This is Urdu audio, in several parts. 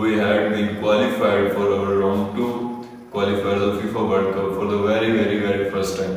we had been qualified for our round 2 qualifiers of FIFA World Cup for the very first time.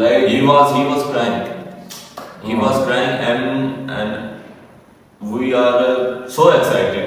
like he was crying and we are so excited.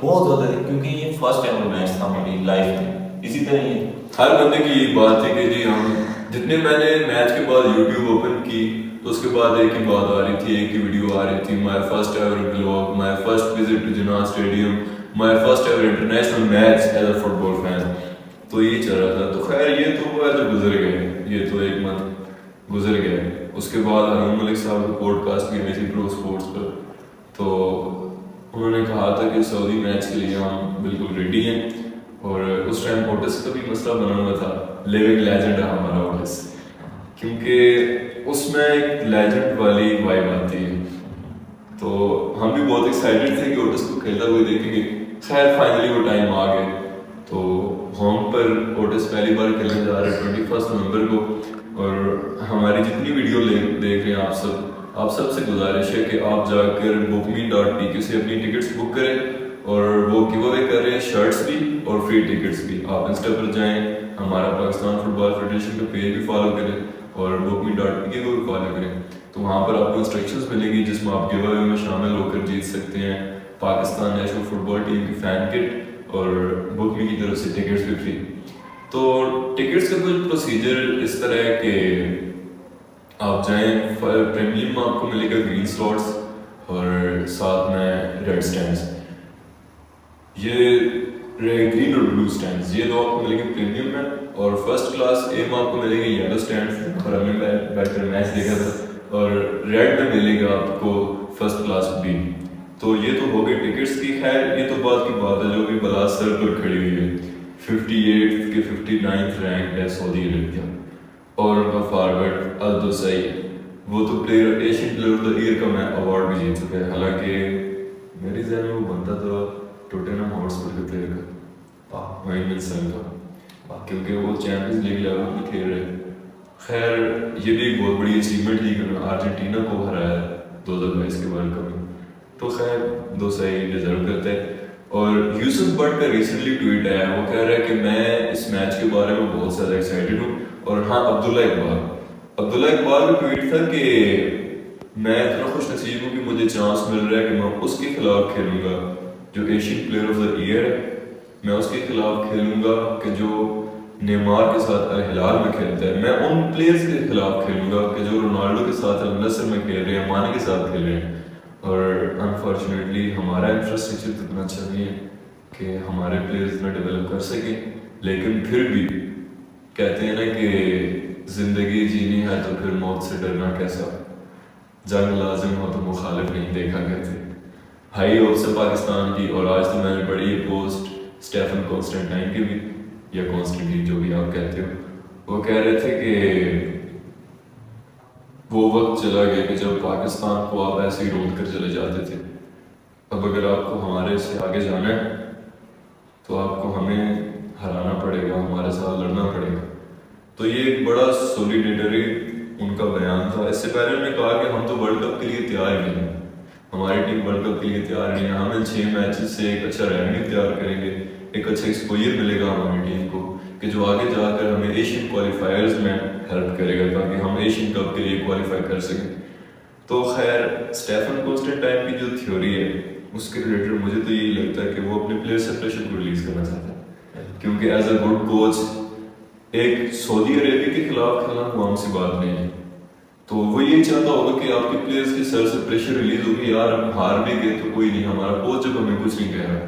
کیونکہ یہ فرسٹ ایور میچ تھا ہماری لائف میں. اسی طرح یہ ہر بندے کی یہ بات تھی کہ جی ہم جتنے میں نے میچ کے بعد یوٹیوب اوپن کی تو اس کے بعد ایک ہی بات آ رہی تھی, ایک ہی ویڈیو آ رہی تھی, my first ever vlog, my first visit to Jinnah stadium, my first ever international match as a football fan. تو یہ چل رہا تھا. تو خیر یہ تو وہ ہے جو گزر گئے, یہ تو ایک منتھ گزر گئے. اس کے بعد ہارون ملک صاحب کو پوڈ کاسٹ کی ہوئی تھی پرو اسپورٹس پر, تو انہوں نے کہا تھا کہ سعودی میچ کے لیے ہم بالکل ریڈی ہیں. اور اس ٹائم اوٹس کا بھی مسئلہ بنا ہوا تھا. لیونگ لیجنڈ ہے ہمارا اوٹس, کیونکہ اس میں ایک لیجنڈ والی وائب آتی ہے. تو ہم بھی بہت ایکسائٹیڈ تھے کہ اوٹس کو کھیلتا ہوئے دیکھیں گے. خیر فائنلی وہ ٹائم آ گئے. تو ہوم پر اوٹس پہلی بار کھیلنے جا رہے ہیں 21 نومبر کو. اور ہماری جتنی ویڈیو دیکھ رہے ہیں آپ سب سے گزارش ہے کہ آپ جا کر bookme.pk سے اپنی ٹکٹس بک کریں. اور وہ گیو اوے کر رہے ہیں شرٹس بھی اور فری ٹکٹس بھی. آپ انسٹا پر جائیں, ہمارا پاکستان فٹ بال فیڈریشن کا پیج بھی فالو کریں اور bookme.pk کو بھی فالو کریں. تو وہاں پر آپ کو انسٹرکشنز ملیں گی جس میں آپ گیو اوے میں شامل ہو کر جیت سکتے ہیں پاکستان نیشنل فٹ بال ٹیم کی فین کٹ اور bookme کی طرف سے ٹکٹس بھی فری. تو ٹکٹس کا کچھ پروسیجر اس طرح ہے کہ آپ جائیں, پریمیم میں آپ کو ملے گا گرین سلاٹس اور ساتھ میں ریڈ سٹینڈس. یہ گرین اور بلو سٹینڈس یہ دو آپ کو ملیں گے پریمیم میں. اور فرسٹ کلاس اے میں آپ کو ملیں گے یلو سٹینڈس اور ہم نے بیٹھ کر میچ دیکھا تھا. اور ریڈ میں ملے گا آپ کو فرسٹ کلاس بی. تو یہ تو ہو گئی ٹکٹس کی. خیر یہ تو بات کی بات ہے جو بھی بلا سر پر کھڑی ہوئی ہے. 58 کے 59 رینک ہے سعودی عربیہ. اور ان کا فارورڈ الدوسئی, وہ تو player Asian player of the year کا میں ایوارڈ بھی جیت چکا ہے. حالانکہ میری ذہن میں وہ بنتا تھا ٹوٹنہم ہاٹسپر کے پلیئر کا, وائن سن کا, کیونکہ وہ چیمپئنز لیگ لیول میں کھیل رہے. خیر یہ بھی ایک بہت بڑی اچیومنٹ تھی کہ انہوں نے ارجنٹینا کو ہرایا 2022 کے ورلڈ کپ میں. تو خیر دوسری ڈیزرو کرتے ہیں. اور یوسف بٹ کا ریسنٹلی ٹویٹ آیا, وہ کہہ رہا ہے کہ میں اس میچ کے بارے میں بہت زیادہ ایکسائٹیڈ ہوں. اور ہاں عبداللہ اقبال کا ٹویٹ تھا کہ میں اتنا خوش نصیب ہوں کہ مجھے چانس مل رہا ہے کہ میں اس کے خلاف کھیلوں گا جو Asian player of the year ہے. میں اس کے خلاف کھیلوں گا کہ جو نیمار کے ساتھ الہلال میں کھیلتا ہے. میں ان پلیئرز کے خلاف کھیلوں گا کہ جو رونالڈو کے ساتھ النصر میں کھیل رہے ہیں, مانے کے ساتھ کھیل رہے ہیں. اور انفارچونیٹلی ہمارا انفراسٹرکچر اتنا اچھا نہیں ہے کہ ہمارے پلیئرز اتنا ڈیولپ کر سکیں. لیکن پھر بھی کہتے ہیں نا کہ زندگی جینی ہے تو پھر موت سے ڈرنا کیسا, جنگ لازم ہو تو مخالف نہیں دیکھا کرتے. ہائی ہوپ سے پاکستان کی. اور آج تو میں نے پڑھی ہے پوسٹ اسٹیفن کانسٹنٹائن کی بھی, یا کانسٹنٹین جو بھی آپ کہتے ہو. وہ کہہ رہے تھے کہ وہ وقت چلا گیا کہ جب پاکستان کو آپ ایسے ہی روند کر چلے جاتے تھے. اب اگر آپ کو ہمارے سے آگے جانا ہے تو آپ کو ہمیں ہرانا پڑے گا, ہمارے ساتھ لڑنا پڑے گا. تو یہ ایک بڑا سولیڈیٹری ان کا بیان تھا. اس سے پہلے انہوں نے کہا کہ ہم تو ورلڈ کپ کے لیے تیار ہی نہیں ہیں, ہماری ٹیم ورلڈ کپ کے لیے تیار نہیں ہے. ہم 6 میچز سے ایک اچھا ریونیو تیار کریں گے, ایک اچھا ایکسپوجر ملے گا ہماری ٹیم کو کہ جو آگے جا کر ہمیں ایشین کوالیفائرز میں ہیلپ کرے گا تاکہ ہم ایشین کپ کے لیے کوالیفائی کر سکیں. تو خیر اسٹیفن کانسٹنٹائن کی جو تھیوری ہے اس کے ریلیٹڈ مجھے تو یہی لگتا ہے کہ وہ اپنے پلیئر سے پریشر کو ریلیز کرنا چاہتا ہے, کیونکہ ایز اے گڈ کوچ ایک سعودی عربیہ کے خلاف کھیلنا عام سی بات نہیں ہے. تو وہ یہ چاہتا ہوگا کہ آپ کے پلیئرز کے سر سے پریشر ریلیز ہوگی, یار ہم ہار بھی گئے تو کوئی نہیں, ہمارا کوچ جب ہمیں کچھ نہیں کہہ رہا.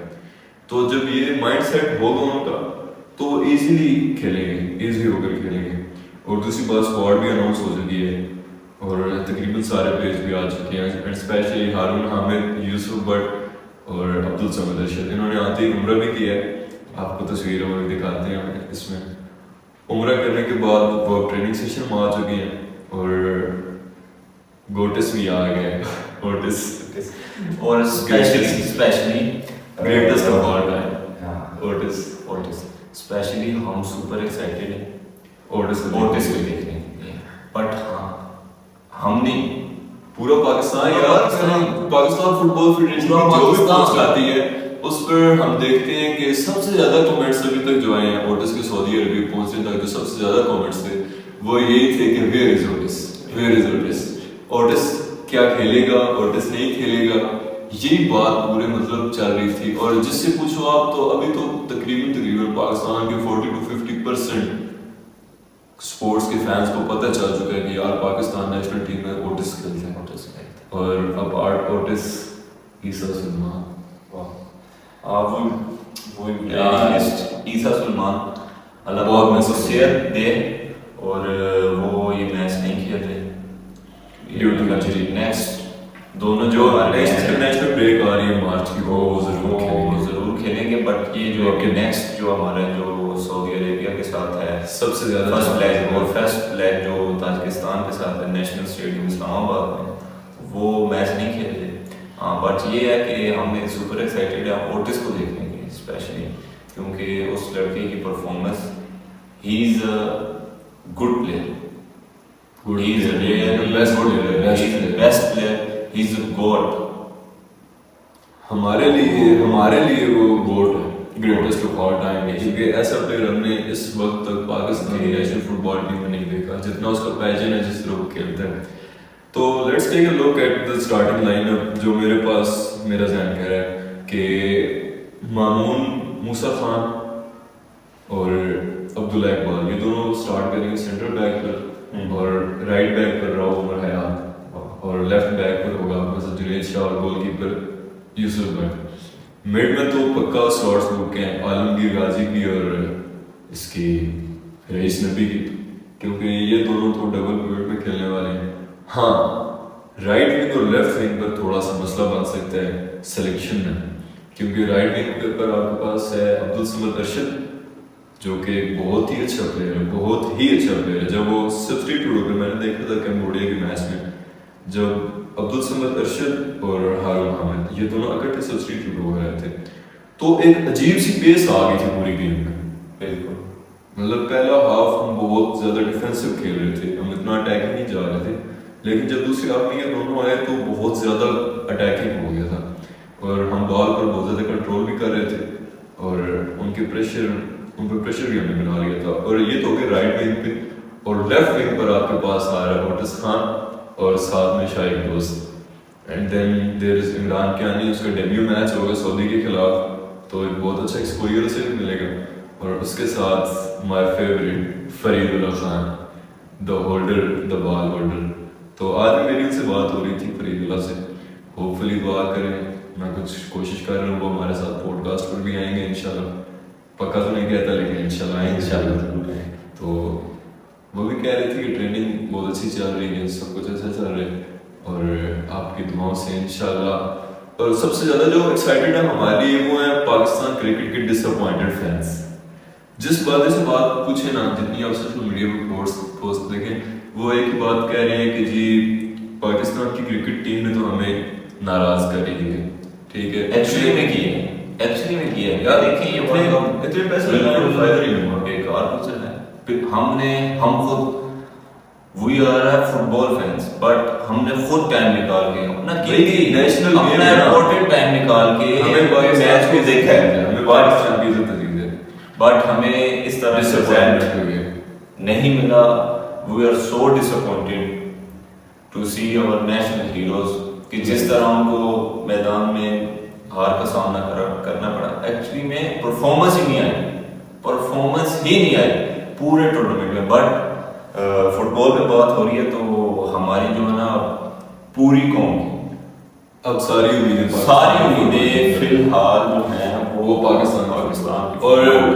تو جب یہ مائنڈ سیٹ ہوگا ان کا تو وہ ایزیلی کھیلیں گے, ایزی ہو کر کھیلیں گے. اور دوسری بات اسکواڈ بھی اناؤنس ہو چکی ہے اور تقریباً سارے پلیئرز بھی آ چکے ہیں, اسپیشلی ہارون حامد, یوسف بٹ اور عبدالصمد ارشد. انہوں نے آتے ہی عمرہ بھی کیا ہے, آپ کو تصویروں میں دکھاتے ہیں. اس میں عمرہ کرنے کے بعد وہ ٹریننگ سیشن میں آ چکے ہیں اور گوٹس بھی آ گئے. اوٹس اور specially greatest of all time Otis. Specially ہم سپر ایکسائٹیڈ ہیں اوٹس کو دیکھنے. بٹ ہاں ہم نہیں, پورا Pakistan Pakistan football federation جو بھی پوسٹ آتی ہے اس پر ہم دیکھتے ہیں کہ سب سے زیادہ کمنٹس ابھی تک جو آئے ہیں اوٹس کے سعودی عربی پہنچنے تک جو سب سے زیادہ کمنٹس تھے وہ یہی تھے کہ ویئر از اوٹس, اوٹس کیا کھیلے گا, اوٹس نہیں کھیلے گا. یہی بات پورے مطلب چل رہی تھی. اور جس سے پوچھو آپ تو ابھی تو تقریباً پاکستان کے 40 to 50% اسپورٹس کے فینس کو پتہ چل چکا ہے کہ یار پاکستان نیشنل ٹیم میں اوٹس کھیلتے ہیں. اور اپارٹ اوٹس عیسیٰ سلمان, عیسیٰ سلمان اللہ بہت بہت صحت دے, اور وہ یہ میچ نہیں کھیل رہے ڈیو ٹو انجری. نیکسٹ دونوں جو جو انٹرنیشنل بریک آ رہی ہے مارچ کی وہ ضرور کھیلیں گے. بٹ یہ جو ہے کہ نیکسٹ جو ہمارا جو سعودی عربیہ کے ساتھ ہے سب سے زیادہ فرسٹ لیگ جو تاجکستان کے ساتھ ہے نیشنل اسٹیڈیم اسلام آباد میں, وہ میچ نہیں کھیل رہے. ہاں بٹ یہ ہے کہ ہم نے سپر ایکسائٹیڈ ہے اوٹس کو دیکھنے کے اسپیشلی, کیونکہ اس لڑکے کی performance, he is a good player, he is a best player, he is a God. ہمارے لیے وہ گوٹ ہے, گریٹسٹ آف آل ٹائم. کیونکہ ایسا پلیئر ہم نے اس وقت تک پاکستان کی نیشنل فٹ بال ٹیم میں نہیں دیکھا جتنا اس کا پیشن ہے, جس طرح وہ کھیلتا ہے. تو let's take a look at the starting line up جو میرے پاس میرا ذہن کہہ رہا ہے کہ مامون موسیٰ خان اور عبداللہ اقبال یہ دونوں اسٹارٹ کریں گے سینٹر بیک پر, اور رائٹ بیک پر راؤ عمر حیات, اور لیفٹ بیک پر ہوگا مثلا جنید شاہ, اور goalkeeper Yousuf Butt. Mid میں تو پکا سلاٹس بک ہیں عالمگیر غازی کی اور اس کی رئیس نبی کی, کیونکہ یہ دونوں تو ڈبل پیوٹ میں کھیلنے والے ہیں. ہاں رائٹ ونگ اور لیفٹ ونگ پر تھوڑا سا مسئلہ بن سکتا ہے سلیکشن میں, کیونکہ رائٹ ونگ پر آپ کے پاس ہے عبدالصمد ارشد جو کہ ایک بہت ہی اچھا پلیئر ہے, بہت ہی اچھا پلیئر ہے. جب وہ سبسٹیٹیوٹ ہو گئے, میں نے دیکھا تھا کمبوڈیا کے میچ میں, جب عبدالصمد ارشد اور ہارون حامد یہ دونوں اکٹھے سبسٹیٹیوٹ ہو گئے تھے, تو ایک عجیب سی پیس آ گئی تھی پوری گیم میں. بالکل مطلب پہلا ہاف ہم بہت زیادہ ڈیفینسو کھیل رہے تھے, ہم اتنا اٹیکنگ نہیں جا رہے تھے, لیکن جب دوسری ہاف میں یہ دونوں آئے تو بہت زیادہ اٹیکنگ ہو گیا تھا, اور ہم بال پر بہت زیادہ کنٹرول بھی کر رہے تھے, اور ان پہ پریشر بھی ہم نے بنا لیا تھا. اور یہ تو ہو گیا رائٹ ونگ پہ, اور لیفٹ ونگ پر آپ کے پاس آ رہا ہے اوٹس خان اور ساتھ میں شاہد دوست. اینڈ دین دیر از عمران کیانی, اس کا ڈیبیو میچ ہوگا سعودی کے خلاف, تو ایک بہت اچھا ایکسپوجر اسے بھی ملے گا. اور اس کے ساتھ my favourite Farid Allah Khan, the holder, the ball holder. تو آج میری ان سے بات ہو رہی تھی فرید اللہ سے, ہوپ فلی دعا کریں, میں کچھ کوشش کر رہا ہوں وہ ہمارے ساتھ پوڈ کاسٹ پر بھی آئیں گے انشاءاللہ. پکا تو نہیں کہتا لیکن انشاءاللہ آئیں گے. تو وہ بھی کہہ رہی تھی کہ ٹریننگ بہت اچھی چل رہی ہے, سب کچھ اچھا چل رہا ہے, اور آپ کی دعاؤں سے انشاءاللہ. اور سب سے زیادہ جو ایکسائٹیڈ ہے ہمارے لیے وہ ہیں پاکستان کرکٹ کے ڈس اپوائنٹڈ فینس. جس باتیں سے بات پوچھیں نا, جتنی آپ سوشل میڈیا پہ پوسٹ دیکھیں, وہ ایک ہی بات کہہ رہے ہیں کہ جی پاکستان کی کرکٹ ٹیم نے تو ہمیں ناراض کر رہی ہے. ٹھیک ہے, ایکچولی میں کی ہے یار, دیکھیں یہ اتنے پیسے لگانے کا فائدہ نہیں ہوا, بیکار کچھ ہے. ہم خود we are a football fans, but ہم نے خود ٹائم نکال کے اپنا نیشنل اپنا امپورٹنٹ ٹائم نکال کے ہمیں میچ کو دیکھا ہے, ہمیں پاکستان کی عزت عزیز ہے, بٹ ہمیں اس طرح سے نہیں ملا. We are so disappointed to see our national heroes کہ جس طرح ان کو میدان میں ہار کا سامنا کرنا پڑا. ایکچولی میں پرفارمنس ہی نہیں آئی پورے ٹورنامنٹ میں. بٹ فٹ بال پہ بات ہو رہی ہے تو ہماری جو ہے نا پوری قوم کی اب ساری امیدیں فی الحال جو ہیں وہ پاکستان اور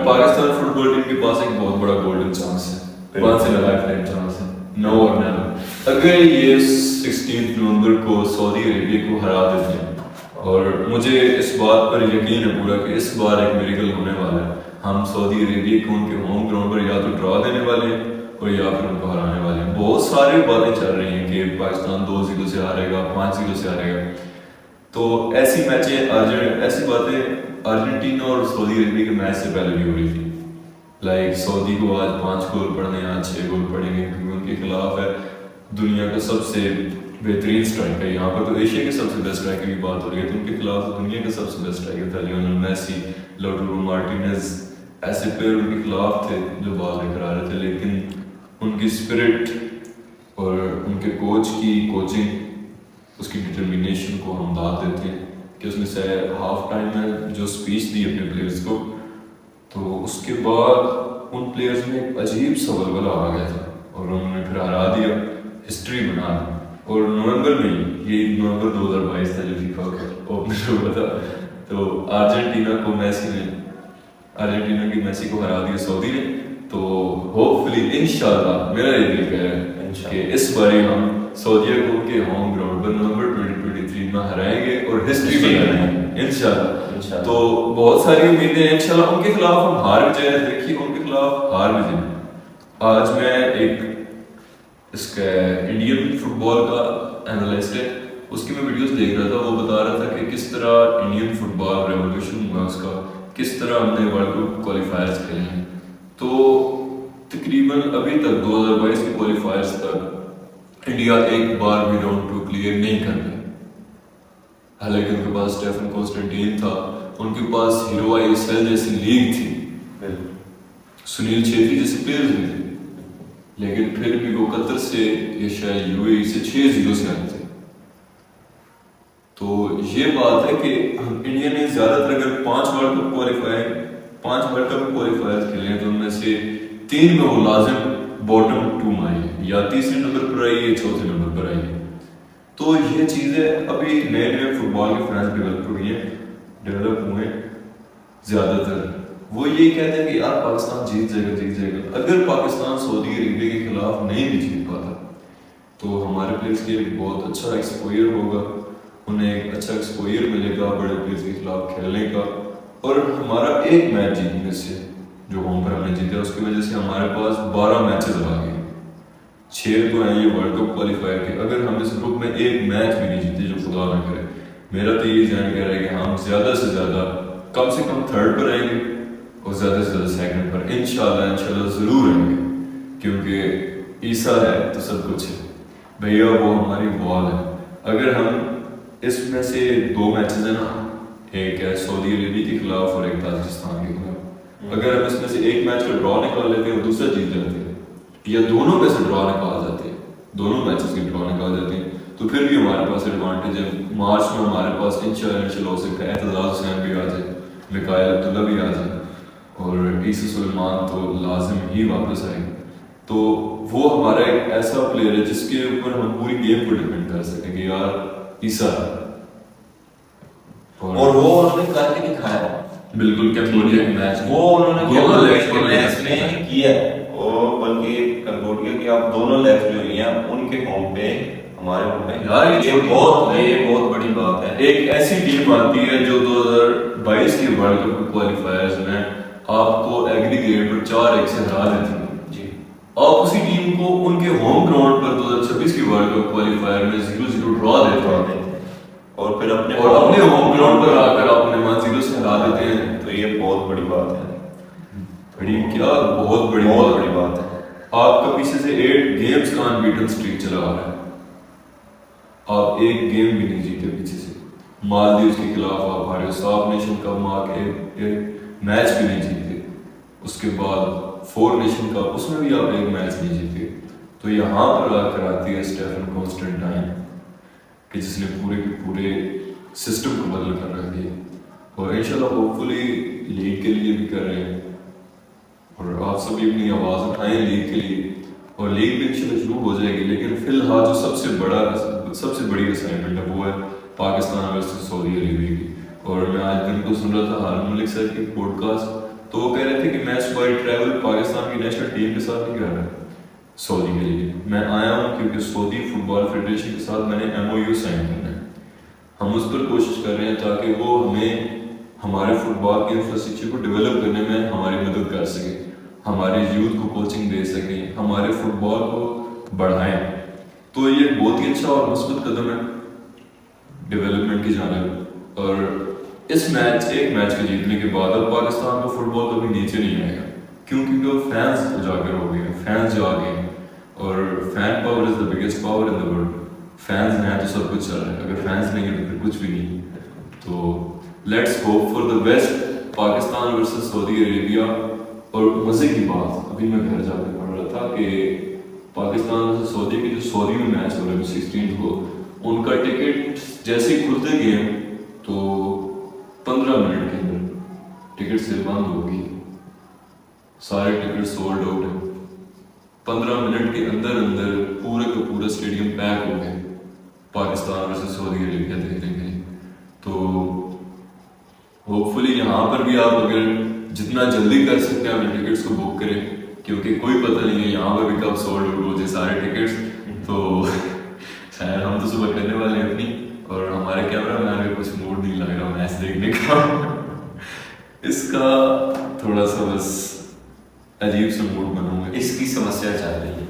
پاکستان فٹ بال ٹیم کے پاس ایک بہت بڑا گولڈن چانس ہے, once in a lifetime chance ہے, نو اور نیور. اگر یہ 16 نومبر کو سعودی عربیہ کو ہرا دیتے ہیں, اور مجھے اس بات پر یقین ہے پورا کہ اس بار ایک میریکل ہونے والا ہے, ہم سعودی عربیہ کو ان کے ہوم گراؤنڈ پر یا تو ڈرا دینے والے ہیں اور یا پھر ان کو ہرانے والے ہیں. بہت ساری باتیں چل رہی ہیں کہ پاکستان 2-0 سے ہارے گا, 5-0 سے ہارے گا. تو ایسی باتیں ارجنٹینا اور سعودی عربیہ کے میچ سے پہلے بھی ہو رہی تھی. لائک سعودی کو آج 5 گول پڑنے ہیں, آج 6 گول پڑیں گے, کیونکہ ان کے خلاف ہے دنیا کا سب سے بہترین اسٹرائکر. یہاں پر تو ایشیا کے سب سے بیسٹ اسٹرائکر کی بات ہو رہی ہے, تو ان کے خلاف دنیا کا سب سے بیسٹ اسٹرائکر تھا لیونل میسی, لاؤٹارو مارٹینز. ایسے پلیئر ان کے خلاف تھے جو بال لے کر آ رہے تھے, لیکن ان کی اسپرٹ اور ان کے کوچ کی کوچنگ, اس کی ڈٹرمینیشن کو ہم داد دیتے ہیں. کہ اس نے ہاف ٹائم میں جو اسپیچ دی اپنے پلیئرز کو، تو اس کے بعد ان پلیئرز میں ایک عجیب سا ولولہ آ گیا تھا اور انہوں نے پھر ہرا دیا، ہسٹری بنا دی. اور نومبر میں یہ نومبر 2022 تھا جو فیفا کا اوپنر ہوا تھا، تو ارجنٹینا کو ارجنٹینا کی میسی کو ہرا دیا سعودی نے. تو ہوپ فلی انشاءاللہ میرا یہ دل کہہ رہا ہے کہ اس بار ہم سعودیہ کو ان کے ہوم گراؤنڈ پر نومبر 2023 میں ہرائیں گے اور ہسٹری بنائیں گے انشاءاللہ. تو بہت ساری امیدیں ہیں انشاءاللہ. ان کے خلاف ہم ہار بھی جائیں، دیکھیے ان کے خلاف ہار بھی جائیں. آج میں ایک اس کا انڈین فٹ بال کا اینالسٹ ہے، اس کی میں ویڈیوز دیکھ رہا تھا. وہ بتا رہا تھا کہ کس طرح انڈین فٹ بال ریولیوشن ہوا اس کا، کس طرح ہم نے ورلڈ کپ کوالیفائرز کھیلے ہیں. تو تقریباً ابھی تک 2022 کے کوالیفائرز تک انڈیا ایک بار بھی راؤنڈ 2 کلیئر نہیں کر گیا. حالانکہ ان کے پاس اسٹیفن کانسٹنٹین تھا، ان کے پاس ہیرو آئی ایس ایل جیسی لیگ تھی، سنیل چھیتری جیسے پلیئرز بھی تھے، لیکن پھر بھی وہ قطر سے یا شاید یو اے ای سے 6-0 سے آئے تھے. تو یہ بات ہے کہ انڈیا نے زیادہ تر اگر 5 ورلڈ کپ کوالیفائر کھیلے ہیں تو ان میں سے 3 میں وہ لازم باٹم 2 میں آئی ہے، یا تیسرے نمبر پر آئی ہے، چوتھے نمبر پر آئی ہے. تو یہ چیزیں ابھی نئے فٹ بال کے فینس ڈیولپ ہوئے زیادہ تر وہ یہی کہتے ہیں کہ یار پاکستان جیت جائے گا. اگر پاکستان سعودی عربیہ کے خلاف نہیں بھی جیت پاتا تو ہمارے پلیئرس کے لیے بہت اچھا ایکسپوئر ہوگا، انہیں ایک اچھا ایکسپوئر ملے گا بڑے پلیئرس کے خلاف کھیلنے کا. اور ہمارا ایک میچ جیتنے سے جو ہوم پر ہم نے جیتا، اس کی وجہ سے ہمارے پاس 12 میچز آ گئے، 6 تو ہیں یہ ورلڈ کپ کوالیفائر کے. اگر ہم اس گروپ میں ایک میچ بھی نہیں جیتے جو خدا نہ کرے، میرا تو یہ ذہن کہہ رہا ہے کہ ہم زیادہ سے زیادہ کم سے کم 3rd پر آئیں گے اور زیادہ سے زیادہ 2nd پر انشاءاللہ ضرور آئیں گے. کیونکہ عیسیٰ ہے تو سب کچھ ہے بھیا، وہ ہماری بال ہے. اگر ہم اس میں سے 2 میچز ہیں نا، ایک ہے سعودی عربیہ کے خلاف اور ایک تاجکستان کے خلاف، اگر ہم اس میں سے ایک میچ کا ڈرا نکال لیتے ہیں اور دوسرا جیت جاتے ہیں، یا دونوں میں سے ڈرا نکال جاتے ہیں، دونوں میچز کی ڈرا نکال جاتے ہیں، تو پھر بھی ہمارے پاس ایڈوانٹیج ہے. مارچ میں ہمارے پاس انشاءاللہ ہو سکتا ہے اعتزاز حسین بھی آ جائے، مکائل عبداللہ بھی آ جائے، اور عیسی سلیمان تو لازم ہی واپس آئے. تو وہ ہمارا ایک ایسا پلیئر ہے جس کے اوپر ہم پوری گیم کو ڈیپینڈ کر سکیں کہ یار عیسیٰ، اور وہ انہوں نے کر کے دکھایا. بالکل کیمبوڈیا میچ وہ انہوں نے میچ میں کیا ہے، اور بلکہ کمبوڈیا کی آپ دونوں لیگز جو ہوئی ہیں ان کے ہوم پہ ہمارے ہوم پہ یار یہ بہت بڑی بات ہے. ایک ایسی ٹیم آتی ہے جو 2022 کے ورلڈ کپ کوالیفائرز میں آپ کو ایگریگیٹ پر 4-1 سے ہرا دیتی ہے جی. آپ اسی ٹیم کو ان کے ہوم گراؤنڈ پر 2026 کی ورلڈ کپ کوالیفائر میں 0-0 ڈرا دیتے ہیں اور پھر اپنے ہوم گراؤنڈ پر آ کر اپنے 1-0 سے ہرا دیتے ہیں. تو یہ بہت بڑی بات ہے، بہت بڑی بات ہے. آپ کا پیچھے سے 8 گیمز کا انبیٹن سٹریک چلا آ رہا ہے، آپ ایک گیم بھی نہیں جیتے پیچھے سے. مالدیوز کے خلاف آپ ہارے، ساؤتھ نیشن کپ میں آ کے ایک میچ بھی نہیں جیتے. اس کے بعد 4 نیشن کپ، اس میں بھی آپ ایک میچ نہیں جیتے. تو یہاں پر آ کر آتی ہے اسٹیفن کانسٹنٹائن کہ جس نے پورے کے پورے سسٹم کو بدل کر رکھ دیا، اور انشاءاللہ ہوپ فلی لیگ کے لیے بھی کر رہے ہیں. اور آپ سبھی اپنی آواز اٹھائیں لیگ کے لیے، اور لیگ بھی انشاءاللہ شروع ہو جائے گی. لیکن فی الحال جو سب سے بڑی اسائنمنٹ ہے وہ ہے پاکستان ورسز سعودی عربیہ کی. اور میں آج دن کو سن رہا تھا ہارون ملک صاحب کی پوڈ کاسٹ، تو وہ کہہ رہے تھے کہ میں اسکواڈ ٹریول پاکستان کی نیشنل ٹیم کے ساتھ نہیں کر رہا سعودی کے لیے. میں آیا ہوں کیونکہ سعودی فٹ بال فیڈریشن کے ساتھ میں نے MOU سائن کرنا ہے. ہم اس پر کوشش کر رہے ہیں تاکہ وہ ہمیں ہمارے فٹ بال کے انفراسٹرکچر کو ڈیولپ کرنے میں ہماری مدد کر سکیں، ہمارے یوتھ کو کوچنگ دے سکیں، ہمارے فٹ بال کو بڑھائیں. تو یہ بہت ہی اچھا اور مثبت قدم ہے ڈیولپمنٹ کی جانب. اور اس ایک میچ کے جیتنے کے بعد اب پاکستان کو فٹ بال کبھی نیچے نہیں آئے گا، کیونکہ وہ فینس اجاگر ہو گئے ہیں، فینس جو آ گئے ہیں. اور fan power is the biggest power in the world. Fans ہیں تو سب کچھ چل رہا ہے، اگر فینس نہیں ہیں تو پھر کچھ بھی نہیں. تو let's hope for the best. Pakistan versus Saudi Arabia. اور مزے کی بات ابھی میں گھر جا کے پڑھ رہا تھا کہ پاکستان سے سعودی کے جو سعودی میں میچ ہو رہے ہیں 16 کو، ان کا ٹکٹ جیسے ہی کھلتے گئے تو 15 منٹ کے اندر ٹکٹ سے بند ہوگی, سارے ٹکٹ سولڈ آؤٹ ہیں. 15 منٹ کے اندر اندر پورے کا پورا اسٹیڈیم پیک ہو گئے پاکستان ورسز سعودی عربیہ دیکھنے کے لیے. تو ہوپ فلی یہاں پر بھی آپ اگر جتنا جلدی کر سکتے ہیں اپنے ٹکٹس کو بک کریں, کیونکہ کوئی پتہ نہیں ہے یہاں پر بھی کب سولڈ آؤٹ ہو جائے سارے ٹکٹس. تو خیر ہم تو صبح کرنے والے ہیں اپنی, اور ہمارے کیمرہ مین کا کچھ موڈ نہیں لگ رہا میچ دیکھنے کا. اس کا تھوڑا سا بس عجیب سا موڈ بنا ہوا ہے. اس کی سمسیا چل رہی ہے.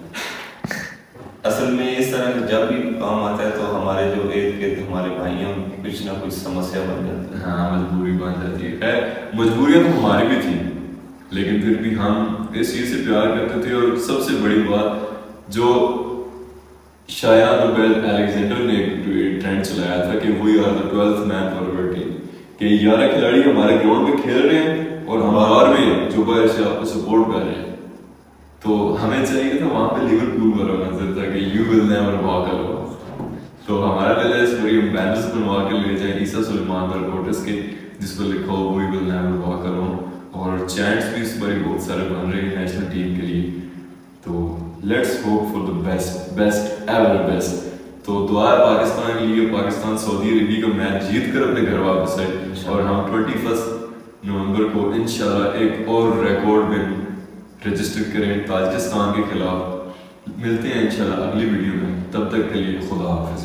اصل میں اس طرح جب بھی کام آتا ہے تو ہمارے جو ارد گرد ہمارے بھائی ہیں ان کی کچھ نہ کچھ سمسیا بن جاتی ہے. ہاں مجبوری بن جاتی ہے. خیر مجبوریاں تو ہماری بھی تھیں, لیکن پھر بھی ہم اس چیز سے پیار کرتے تھے. اور سب سے بڑی بات جو شایا نوبیل الیگزینڈر نے ایک ٹرینڈ چلایا تھا کہ we are the 12th man for our team, کہ 11 کھلاڑی ہمارے گراؤنڈ پہ کھیل رہے ہیں اور ہم باہر میں جو باہر سے آپ کو سپورٹ کر رہے ہیں. تو ہمیں چاہیے تھا وہاں پہ لیورپول والا منظر تھا کہ you will never walk alone. تو ہمارا پہلے اس پوری ہم بینرز بنوا کے لے جائیں عیسیٰ سلیمان برکوٹس کے جس پر لکھا ہو وی ول نیور واک الون, اور چینٹس بھی اس پر بہت سارے بن رہے ہیں نیشنل ٹیم کے لیے. تو let's hope for the best ever best. تو دعا ہے پاکستان کے لیے, پاکستان سعودی عربیہ کا میچ جیت کر اپنے گھر واپس آئے اور ہم 21 نومبر کو انشاءاللہ ایک اور ریکارڈ ون رجسٹر کریں تاجکستان کے خلاف. ملتے ہیں انشاءاللہ اگلی ویڈیو میں, تب تک کے لیے خدا حافظ.